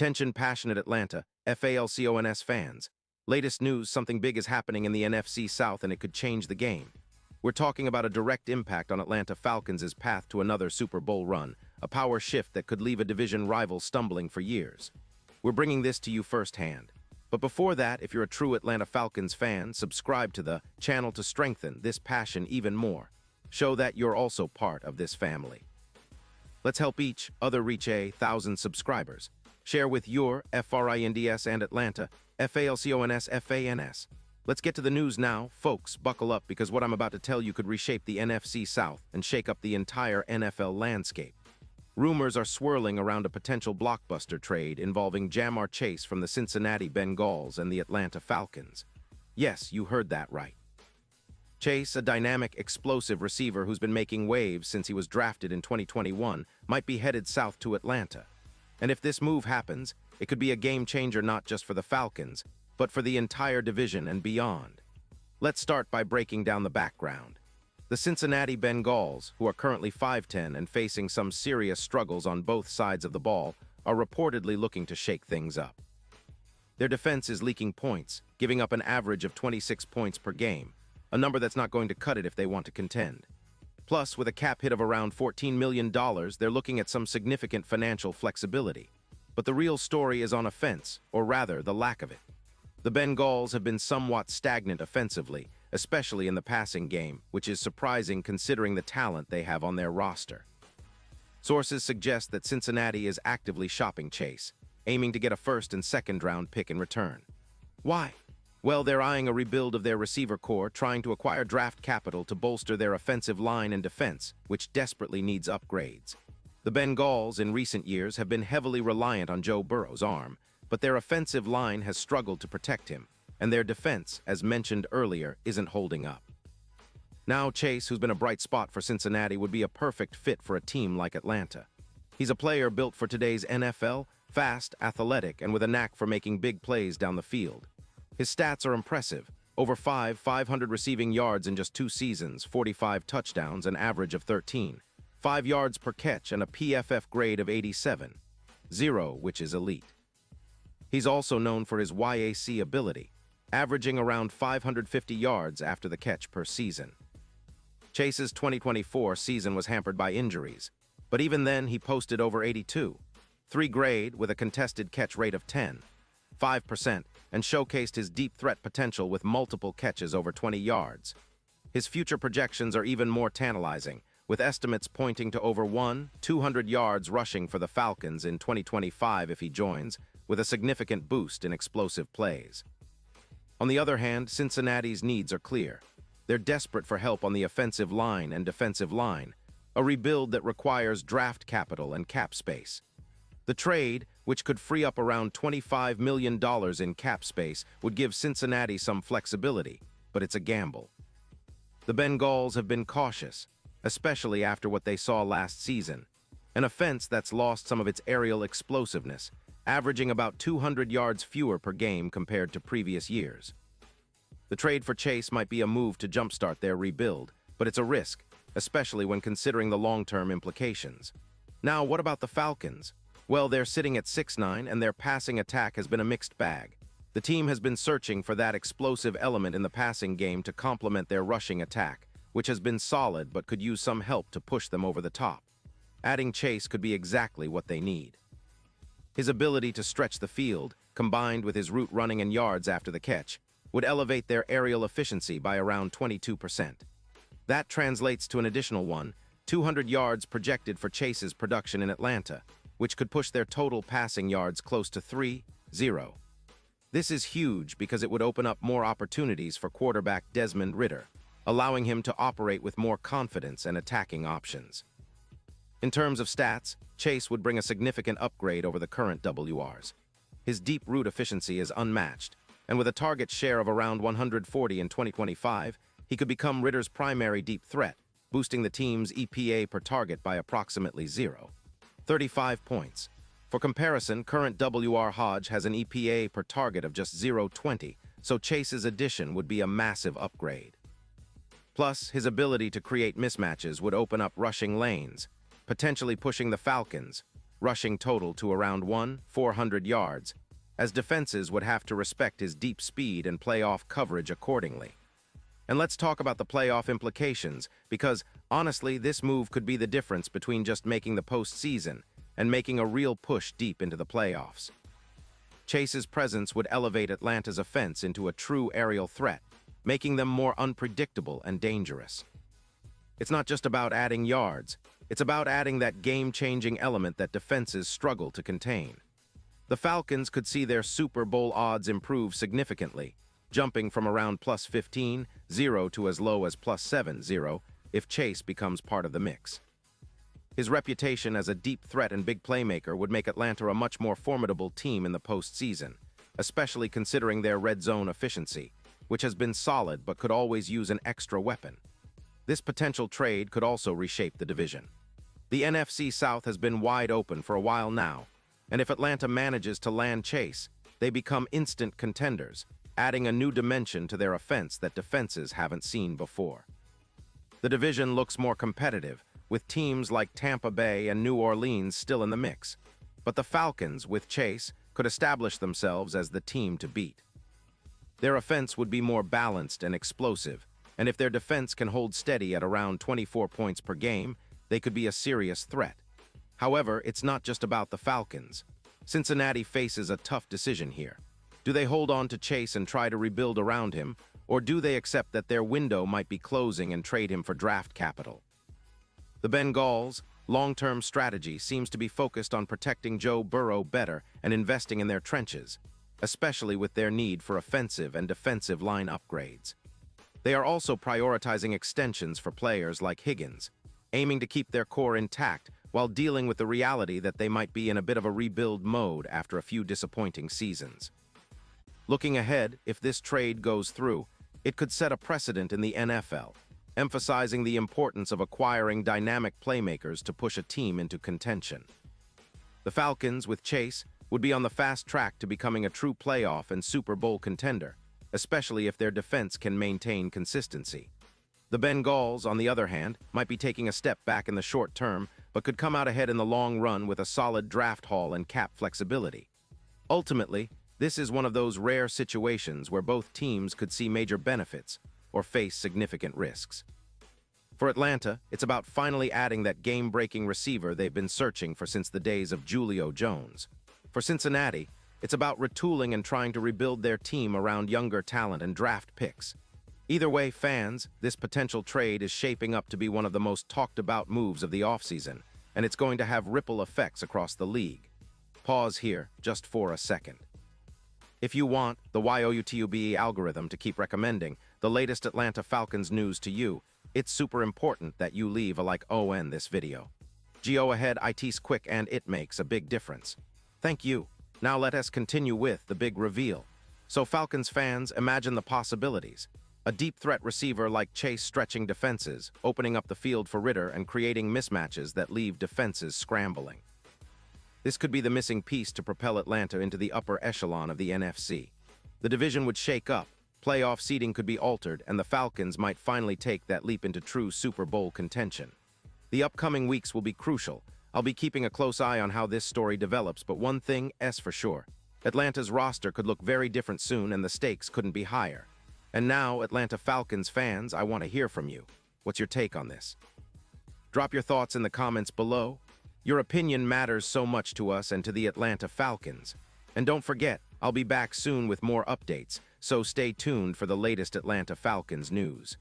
Attention passionate Atlanta, Falcons fans. Latest news, something big is happening in the NFC South and it could change the game. We're talking about a direct impact on Atlanta Falcons' path to another Super Bowl run, a power shift that could leave a division rival stumbling for years. We're bringing this to you firsthand. But before that, if you're a true Atlanta Falcons fan, subscribe to the channel to strengthen this passion even more. Show that you're also part of this family. Let's help each other reach 1,000 subscribers. Share with your FRINDS and Atlanta, FALCONS, FANS. Let's get to the news now. Folks, buckle up because what I'm about to tell you could reshape the NFC South and shake up the entire NFL landscape. Rumors are swirling around a potential blockbuster trade involving Ja'Marr Chase from the Cincinnati Bengals and the Atlanta Falcons. Yes, you heard that right. Chase, a dynamic, explosive receiver who's been making waves since he was drafted in 2021, might be headed south to Atlanta. And if this move happens, it could be a game-changer not just for the Falcons, but for the entire division and beyond. Let's start by breaking down the background. The Cincinnati Bengals, who are currently 5'10" and facing some serious struggles on both sides of the ball, are reportedly looking to shake things up. Their defense is leaking points, giving up an average of 26 points per game, a number that's not going to cut it if they want to contend. Plus, with a cap hit of around $14 million, they're looking at some significant financial flexibility. But the real story is on offense, or rather, the lack of it. The Bengals have been somewhat stagnant offensively, especially in the passing game, which is surprising considering the talent they have on their roster. Sources suggest that Cincinnati is actively shopping Chase, aiming to get a first and second-round pick in return. Why? Well, they're eyeing a rebuild of their receiver core, trying to acquire draft capital to bolster their offensive line and defense, which desperately needs upgrades. The Bengals, in recent years, have been heavily reliant on Joe Burrow's arm, but their offensive line has struggled to protect him, and their defense, as mentioned earlier, isn't holding up. Now Chase, who's been a bright spot for Cincinnati, would be a perfect fit for a team like Atlanta. He's a player built for today's NFL, fast, athletic, and with a knack for making big plays down the field. His stats are impressive. Over 500 receiving yards in just 2 seasons, 45 touchdowns, an average of 13. 5 yards per catch and a PFF grade of 87. 0, which is elite. He's also known for his YAC ability, averaging around 550 yards after the catch per season. Chase's 2024 season was hampered by injuries, but even then he posted over 82. 3 grade with a contested catch rate of 5%, and showcased his deep threat potential with multiple catches over 20 yards. His future projections are even more tantalizing, with estimates pointing to over 200 yards rushing for the Falcons in 2025 if he joins, with a significant boost in explosive plays. On the other hand, Cincinnati's needs are clear. They're desperate for help on the offensive line and defensive line, a rebuild that requires draft capital and cap space. The trade, which could free up around $25 million in cap space, would give Cincinnati some flexibility, but it's a gamble. The Bengals have been cautious, especially after what they saw last season, an offense that's lost some of its aerial explosiveness, averaging about 200 yards fewer per game compared to previous years. The trade for Chase might be a move to jumpstart their rebuild, but it's a risk, especially when considering the long-term implications. Now, what about the Falcons? Well, they're sitting at 6'9", and their passing attack has been a mixed bag. The team has been searching for that explosive element in the passing game to complement their rushing attack, which has been solid but could use some help to push them over the top. Adding Chase could be exactly what they need. His ability to stretch the field, combined with his route running and yards after the catch, would elevate their aerial efficiency by around 22%. That translates to an additional 200 yards projected for Chase's production in Atlanta, which could push their total passing yards close to 3-0. This is huge because it would open up more opportunities for quarterback Desmond Ridder, allowing him to operate with more confidence and attacking options. In terms of stats, Chase would bring a significant upgrade over the current WRs. His deep route efficiency is unmatched, and with a target share of around 140 in 2025, he could become Ridder's primary deep threat, boosting the team's EPA per target by approximately 0.35 points. For comparison, current WR Hodge has an EPA per target of just 0.20, so Chase's addition would be a massive upgrade. Plus, his ability to create mismatches would open up rushing lanes, potentially pushing the Falcons, rushing total to around 400 yards, as defenses would have to respect his deep speed and play off coverage accordingly. And let's talk about the playoff implications, because, honestly, this move could be the difference between just making the postseason and making a real push deep into the playoffs. Chase's presence would elevate Atlanta's offense into a true aerial threat, making them more unpredictable and dangerous. It's not just about adding yards, it's about adding that game-changing element that defenses struggle to contain. The Falcons could see their Super Bowl odds improve significantly, jumping from around plus 15-0 to as low as plus 7-0 if Chase becomes part of the mix. His reputation as a deep threat and big playmaker would make Atlanta a much more formidable team in the postseason, especially considering their red zone efficiency, which has been solid but could always use an extra weapon. This potential trade could also reshape the division. The NFC South has been wide open for a while now, and if Atlanta manages to land Chase, they become instant contenders, adding a new dimension to their offense that defenses haven't seen before. The division looks more competitive, with teams like Tampa Bay and New Orleans still in the mix, but the Falcons, with Chase, could establish themselves as the team to beat. Their offense would be more balanced and explosive, and if their defense can hold steady at around 24 points per game, they could be a serious threat. However, it's not just about the Falcons. Cincinnati faces a tough decision here. Do they hold on to Chase and try to rebuild around him, or do they accept that their window might be closing and trade him for draft capital? The Bengals' long-term strategy seems to be focused on protecting Joe Burrow better and investing in their trenches, especially with their need for offensive and defensive line upgrades. They are also prioritizing extensions for players like Higgins, aiming to keep their core intact while dealing with the reality that they might be in a bit of a rebuild mode after a few disappointing seasons. Looking ahead, if this trade goes through, it could set a precedent in the NFL, emphasizing the importance of acquiring dynamic playmakers to push a team into contention. The Falcons, with Chase, would be on the fast track to becoming a true playoff and Super Bowl contender, especially if their defense can maintain consistency. The Bengals, on the other hand, might be taking a step back in the short term, but could come out ahead in the long run with a solid draft haul and cap flexibility. Ultimately, this is one of those rare situations where both teams could see major benefits or face significant risks. For Atlanta, it's about finally adding that game-breaking receiver they've been searching for since the days of Julio Jones. For Cincinnati, it's about retooling and trying to rebuild their team around younger talent and draft picks. Either way, fans, this potential trade is shaping up to be one of the most talked-about moves of the offseason, and it's going to have ripple effects across the league. Pause here, just for a second. If you want the YouTube algorithm to keep recommending the latest Atlanta Falcons news to you, it's super important that you leave a like on this video. Go ahead, it's quick and it makes a big difference. Thank you. Now let us continue with the big reveal. So Falcons fans, imagine the possibilities. A deep threat receiver like Chase stretching defenses, opening up the field for Ritter and creating mismatches that leave defenses scrambling. This could be the missing piece to propel Atlanta into the upper echelon of the NFC. The division would shake up, playoff seeding could be altered, and the Falcons might finally take that leap into true Super Bowl contention. The upcoming weeks will be crucial. I'll be keeping a close eye on how this story develops, but one thing is for sure. Atlanta's roster could look very different soon, and the stakes couldn't be higher. And now, Atlanta Falcons fans, I want to hear from you. What's your take on this? Drop your thoughts in the comments below. Your opinion matters so much to us and to the Atlanta Falcons. And don't forget, I'll be back soon with more updates, so stay tuned for the latest Atlanta Falcons news.